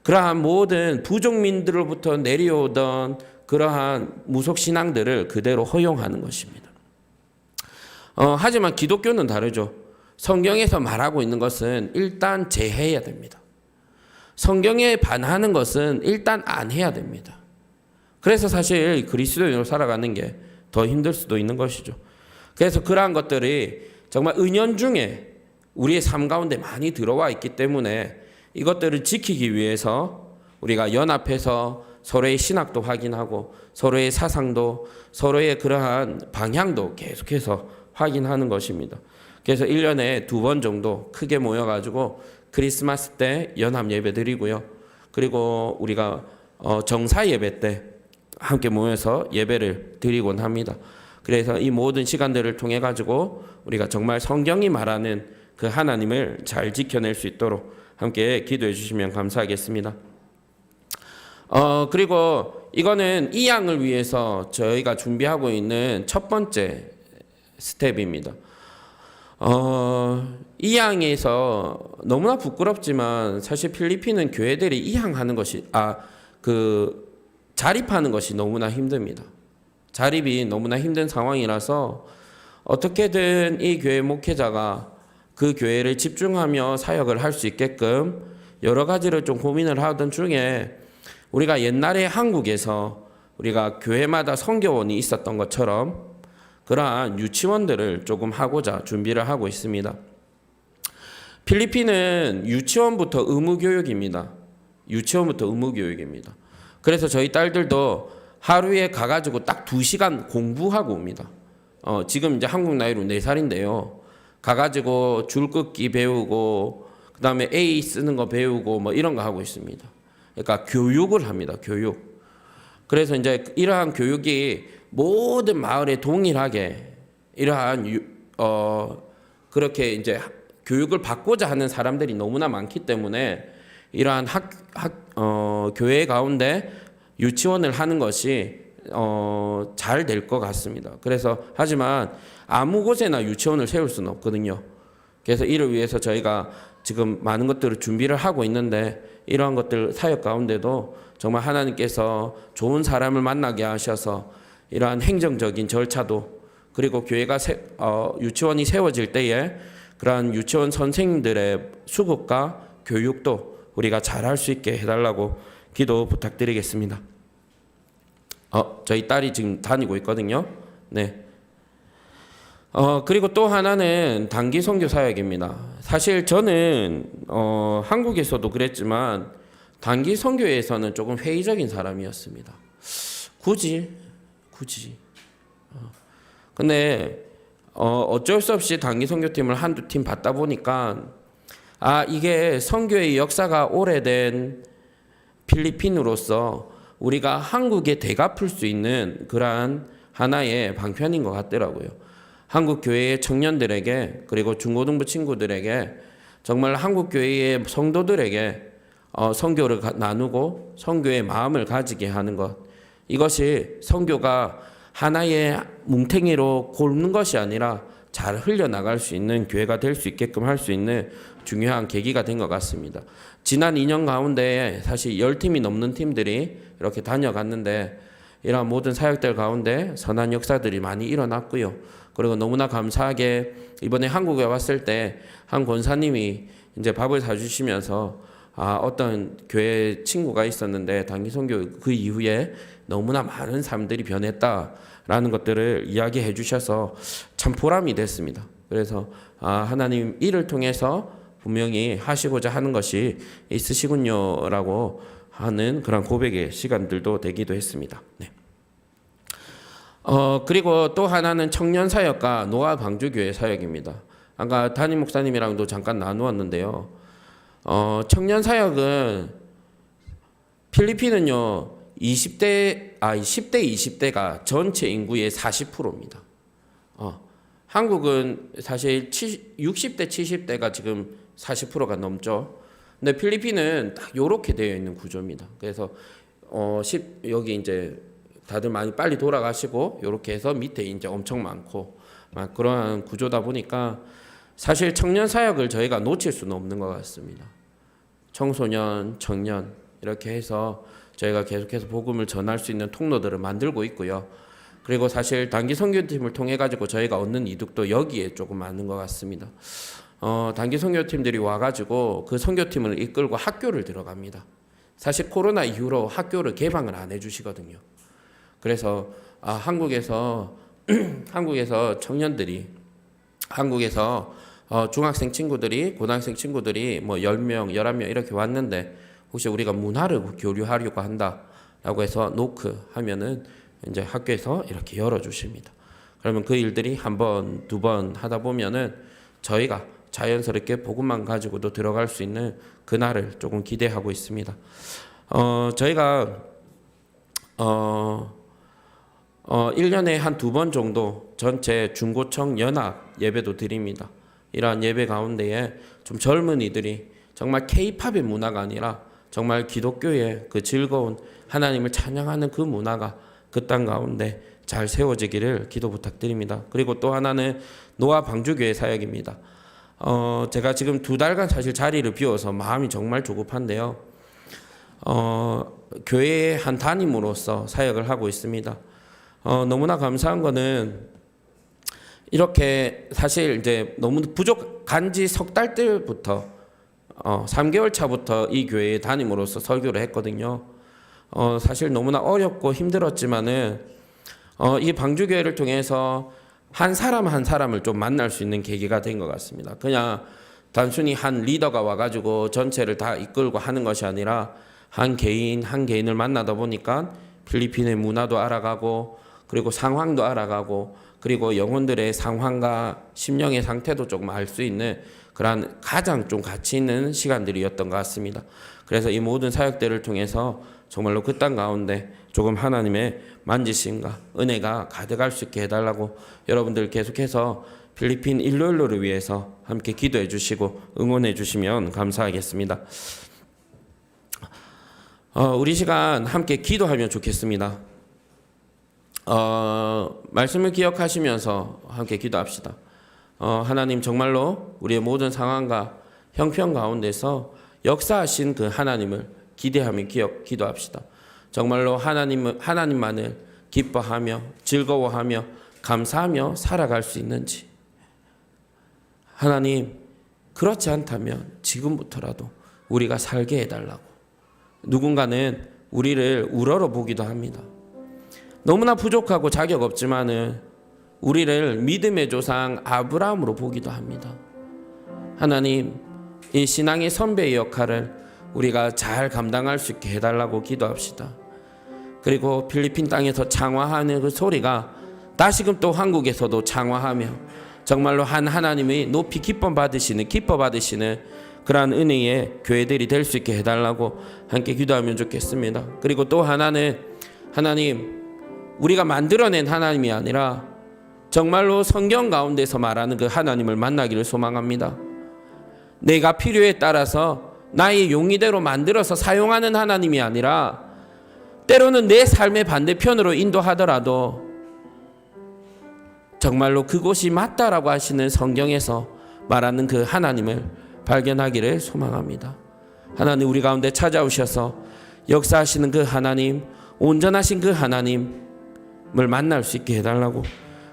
그러한 모든 부족민들로부터 내려오던 그러한 무속 신앙들을 그대로 허용하는 것입니다. 하지만 기독교는 다르죠. 성경에서 말하고 있는 것은 일단 제해야 됩니다. 성경에 반하는 것은 일단 안 해야 됩니다. 그래서 사실 그리스도인으로 살아가는 게 더 힘들 수도 있는 것이죠. 그래서 그러한 것들이 정말 은연중에 우리의 삶 가운데 많이 들어와 있기 때문에 이것들을 지키기 위해서 우리가 연합해서 서로의 신학도 확인하고 서로의 사상도 서로의 그러한 방향도 계속해서 확인하는 것입니다. 그래서 1년에 2번 정도 크게 모여가지고 크리스마스 때 연합 예배 드리고요. 그리고 우리가 정사 예배 때 함께 모여서 예배를 드리곤 합니다. 그래서 이 모든 시간들을 통해 가지고 우리가 정말 성경이 말하는 그 하나님을 잘 지켜낼 수 있도록 함께 기도해 주시면 감사하겠습니다. 그리고 이거는 이 양을 위해서 저희가 준비하고 있는 첫 번째 스텝입니다. 이 양에서 너무나 부끄럽지만 사실 필리핀은 교회들이 이 양 하는 것이 자립하는 것이 너무나 힘듭니다. 자립이 너무나 힘든 상황이라서 어떻게든 이 교회 목회자가 그 교회를 집중하며 사역을 할 수 있게끔 여러 가지를 좀 고민을 하던 중에 우리가 옛날에 한국에서 우리가 교회마다 선교원이 있었던 것처럼 그러한 유치원들을 조금 하고자 준비를 하고 있습니다. 필리핀은 유치원부터 의무교육입니다. 유치원부터 의무교육입니다. 그래서 저희 딸들도 하루에 가가지고 딱 2시간 공부하고 옵니다. 지금 이제 한국 나이로 4살인데요. 가가지고 줄 긋기 배우고, 그 다음에 A 쓰는 거 배우고, 뭐 이런 거 하고 있습니다. 그러니까 교육을 합니다. 교육. 그래서 이제 이러한 교육이 모든 마을에 동일하게 이러한 그렇게 이제 교육을 받고자 하는 사람들이 너무나 많기 때문에 이러한 교회 가운데 유치원을 하는 것이 잘 될 것 같습니다. 그래서 하지만 아무 곳에나 유치원을 세울 수는 없거든요. 그래서 이를 위해서 저희가 지금 많은 것들을 준비를 하고 있는데 이러한 것들 사역 가운데도 정말 하나님께서 좋은 사람을 만나게 하셔서 이러한 행정적인 절차도 그리고 교회가 유치원이 세워질 때에 그러한 유치원 선생님들의 수급과 교육도 우리가 잘할 수 있게 해달라고 기도 부탁드리겠습니다. 저희 딸이 지금 다니고 있거든요. 네. 그리고 또 하나는 단기 선교 사역입니다. 사실 저는 한국에서도 그랬지만 단기 선교에서는 조금 회의적인 사람이었습니다. 굳이. 근데 어쩔 수 없이 단기 선교팀을 한두 팀 받다 보니까 이게 선교의 역사가 오래된 필리핀으로서 우리가 한국에 대갚을 수 있는 그러한 하나의 방편인 것 같더라고요. 한국 교회의 청년들에게 그리고 중고등부 친구들에게 정말 한국 교회의 성도들에게 선교를 나누고 선교의 마음을 가지게 하는 것, 이것이 선교가 하나의 뭉탱이로 곪는 것이 아니라 잘 흘려나갈 수 있는 교회가 될 수 있게끔 할 수 있는 중요한 계기가 된 것 같습니다. 지난 2년 가운데 사실 10팀이 넘는 팀들이 이렇게 다녀갔는데 이러한 모든 사역들 가운데 선한 역사들이 많이 일어났고요. 그리고 너무나 감사하게 이번에 한국에 왔을 때 한 권사님이 이제 밥을 사주시면서 어떤 교회 친구가 있었는데 단기 선교 그 이후에 너무나 많은 사람들이 변했다라는 것들을 이야기해 주셔서 참 보람이 됐습니다. 그래서 하나님 이를 통해서 분명히 하시고자 하는 것이 있으시군요라고 하는 그런 고백의 시간들도 되기도 했습니다. 네. 그리고 또 하나는 청년 사역과 노아 방주교회 사역입니다. 아까 담임 목사님이랑도 잠깐 나누었는데요. 청년 사역은 필리핀은요 10대 20대가 전체 인구의 40%입니다. 한국은 사실 60대 70대가 지금 40%가 넘죠. 근데 필리핀은 딱 요렇게 되어 있는 구조입니다. 그래서 여기 이제 다들 많이 빨리 돌아가시고 요렇게 해서 밑에 이제 엄청 많고 막 그러한 구조다 보니까 사실 청년 사역을 저희가 놓칠 수는 없는 것 같습니다. 청소년, 청년 이렇게 해서 저희가 계속해서 복음을 전할 수 있는 통로들을 만들고 있고요. 그리고 사실 단기 선교팀을 통해 가지고 저희가 얻는 이득도 여기에 조금 많은 것 같습니다. 단기 선교팀들이 와가지고 그 선교팀을 이끌고 학교를 들어갑니다. 사실 코로나 이후로 학교를 개방을 안 해주시거든요. 그래서 한국에서 청년들이 한국에서 중학생 친구들이 고등학생 친구들이 뭐 10명, 11명 이렇게 왔는데 혹시 우리가 문화를 교류하려고 한다라고 해서 노크 하면은 이제 학교에서 이렇게 열어주십니다. 그러면 그 일들이 한 번, 두 번 하다 보면은 저희가 자연스럽게 복음만 가지고도 들어갈 수 있는 그날을 조금 기대하고 있습니다. 저희가 1년에 한 두 번 정도 전체 중고청 연합 예배도 드립니다. 이러한 예배 가운데에 좀 젊은이들이 정말 K-팝의 문화가 아니라 정말 기독교의 그 즐거운 하나님을 찬양하는 그 문화가 그 땅 가운데 잘 세워지기를 기도 부탁드립니다. 그리고 또 하나는 노아 방주교회 사역입니다. 제가 지금 2달간 사실 자리를 비워서 마음이 정말 조급한데요. 교회의 한 담임으로서 사역을 하고 있습니다. 너무나 감사한 거는 이렇게 사실 이제 너무 부족한 지 석 달 때부터 3개월 차부터 이 교회의 담임으로서 설교를 했거든요. 사실 너무나 어렵고 힘들었지만은 이 방주교회를 통해서 한 사람 한 사람을 좀 만날 수 있는 계기가 된 것 같습니다. 그냥 단순히 한 리더가 와가지고 전체를 다 이끌고 하는 것이 아니라 한 개인 한 개인을 만나다 보니까 필리핀의 문화도 알아가고 그리고 상황도 알아가고 그리고 영혼들의 상황과 심령의 상태도 조금 알 수 있는 그러한 가장 좀 가치 있는 시간들이었던 것 같습니다. 그래서 이 모든 사역들을 통해서 정말로 그 땅 가운데 조금 하나님의 만지심과 은혜가 가득할 수 있게 해달라고 여러분들 계속해서 필리핀 일로일로를 위해서 함께 기도해 주시고 응원해 주시면 감사하겠습니다. 우리 시간 함께 기도하면 좋겠습니다. 말씀을 기억하시면서 함께 기도합시다. 하나님 정말로 우리의 모든 상황과 형편 가운데서 역사하신 그 하나님을 기대하며 기도합시다. 정말로 하나님만을 기뻐하며 즐거워하며 감사하며 살아갈 수 있는지. 하나님, 그렇지 않다면 지금부터라도 우리가 살게 해달라고. 누군가는 우리를 우러러 보기도 합니다. 너무나 부족하고 자격 없지만은 우리를 믿음의 조상 아브라함으로 보기도 합니다. 하나님, 이 신앙의 선배의 역할을 우리가 잘 감당할 수 있게 해달라고 기도합시다. 그리고 필리핀 땅에서 창화하는 그 소리가 다시금 또 한국에서도 창화하며 정말로 한 하나님의 높이 기뻐 받으시는 그러한 은혜의 교회들이 될 수 있게 해달라고 함께 기도하면 좋겠습니다. 그리고 또 하나는 하나님, 우리가 만들어낸 하나님이 아니라 정말로 성경 가운데서 말하는 그 하나님을 만나기를 소망합니다. 내가 필요에 따라서 나의 용의대로 만들어서 사용하는 하나님이 아니라 때로는 내 삶의 반대편으로 인도하더라도 정말로 그곳이 맞다라고 하시는 성경에서 말하는 그 하나님을 발견하기를 소망합니다. 하나님, 우리 가운데 찾아오셔서 역사하시는 그 하나님, 온전하신 그 하나님을 만날 수 있게 해달라고.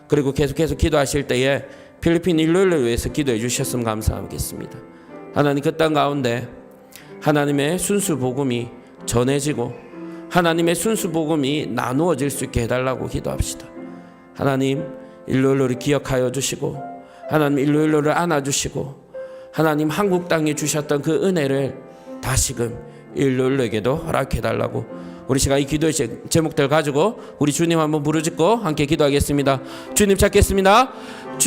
그리고 계속해서 기도하실 때에 필리핀 일로일로를 위해서 기도해 주셨으면 감사하겠습니다. 하나님, 그 땅 가운데 하나님의 순수 복음이 전해지고 하나님의 순수 복음이 나누어질 수 있게 해달라고 기도합시다. 하나님, 일로일로를 기억하여 주시고 하나님 일로일로를 안아주시고 하나님 한국 땅에 주셨던 그 은혜를 다시금 일로일로에게도 허락해달라고. 우리 시간 이 기도의 제목들 가지고 우리 주님 한번 부르짖고 함께 기도하겠습니다. 주님 찾겠습니다.